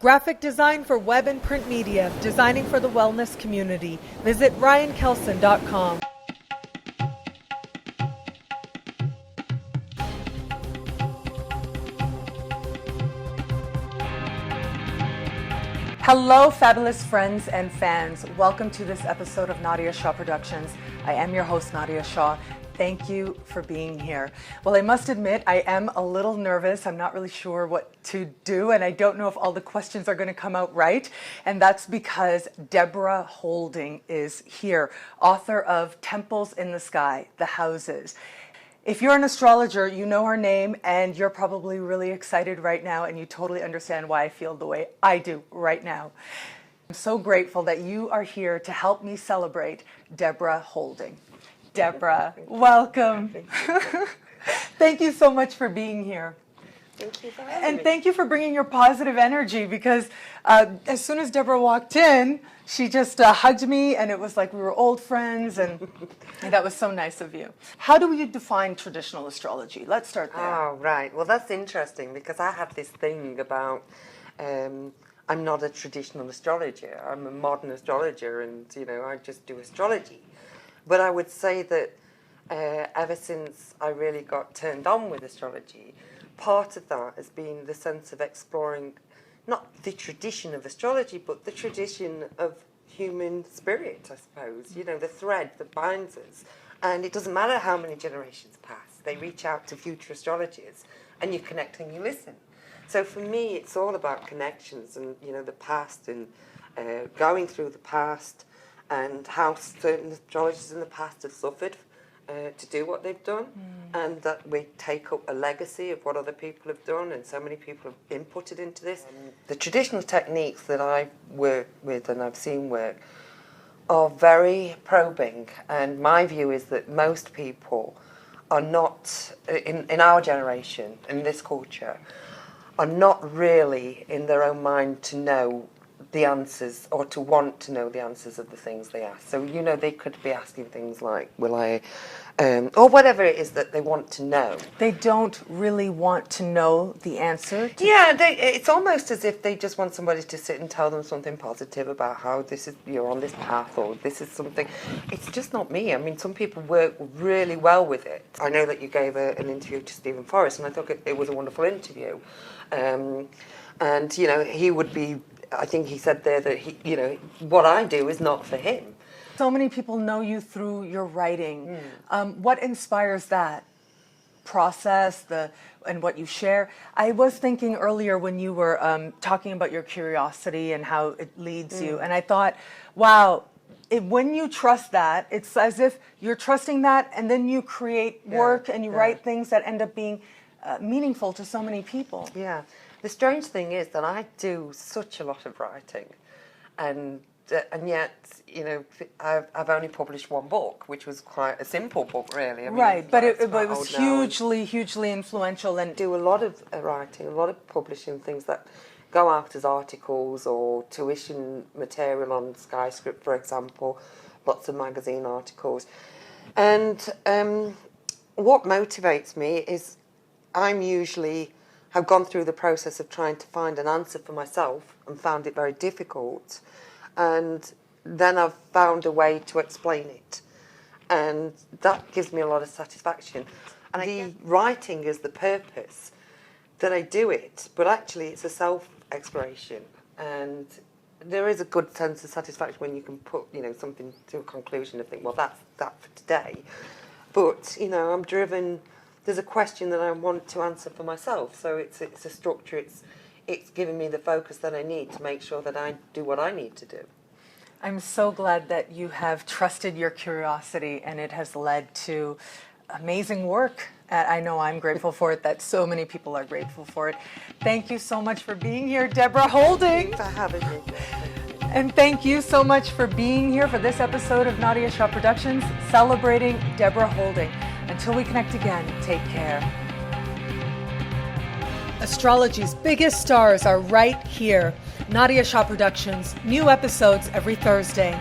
Graphic design for web and print media, designing for the wellness community. Visit ryankelson.com. Hello, fabulous friends and fans. Welcome to this episode of Nadiya Shah Productions. I am your host, Nadiya Shah. Thank you for being here. Well, I must admit, I am a little nervous. I'm not really sure what to do, and I don't know if all the questions are going to come out right. And that's because Deborah Houlding is here, author of Temples in the Sky, The Houses. If you're an astrologer, you know her name, and you're probably really excited right now, and you totally understand why I feel the way I do right now. I'm so grateful that you are here to help me celebrate Deborah Houlding. Deborah, welcome. Thank you so much for being here. Thank you for having me. And thank you for bringing your positive energy, because as soon as Deborah walked in, she just hugged me, and it was like we were old friends, and that was so nice of you. How do you define traditional astrology? Let's start there. Oh, right. Well, that's interesting, because I have this thing about I'm not a traditional astrologer. I'm a modern astrologer, and, I just do astrology. But I would say that ever since I really got turned on with astrology, part of that has been the sense of exploring not the tradition of astrology, but the tradition of human spirit, I suppose. The thread that binds us. And it doesn't matter how many generations pass. They reach out to future astrologers, and you connect and you listen. So for me, it's all about connections and, the past, and going through the past, and how certain astrologers in the past have suffered to do what they've done, and that we take up a legacy of what other people have done, and so many people have inputted into this. The traditional techniques that I work with and I've seen work are very probing, and my view is that most people are not, in our generation, in this culture, are not really in their own mind to know the answers, or to want to know the answers of the things they ask. So, they could be asking things like, will I, or whatever it is that they want to know. They don't really want to know the answer? It's almost as if they just want somebody to sit and tell them something positive about how you're on this path, or this is something. It's just not me. I mean, some people work really well with it. I know that you gave an interview to Stephen Forrest, and I thought it was a wonderful interview. And, he would be, I think he said there that what I do is not for him. So many people know you through your writing. What inspires that process, and what you share? I was thinking earlier when you were talking about your curiosity and how it leads you, and I thought, wow, when you trust that, it's as if you're trusting that, and then you create work and you write things that end up being meaningful to so many people. Yeah. The strange thing is that I do such a lot of writing, and yet, I've only published one book, which was quite a simple book, really. I mean, right, but it was hugely influential. And do a lot of writing, a lot of publishing things that go out as articles or tuition material on Skyscript, for example, lots of magazine articles. And what motivates me is have gone through the process of trying to find an answer for myself and found it very difficult. And then I've found a way to explain it. And that gives me a lot of satisfaction. And the writing is the purpose that I do it, but actually it's a self-exploration. And there is a good sense of satisfaction when you can put, something to a conclusion and think, well, that's that for today. But, I'm driven. There's a question that I want to answer for myself, so it's a structure. It's giving me the focus that I need to make sure that I do what I need to do. I'm so glad that you have trusted your curiosity, and it has led to amazing work. I know I'm grateful for it, that so many people are grateful for it. Thank you so much for being here, Deborah Houlding. Thanks for having me. And thank you so much for being here for this episode of Nadiya Shah Productions, celebrating Deborah Houlding. Until we connect again, take care. Astrology's biggest stars are right here. Nadiya Shah Productions, new episodes every Thursday.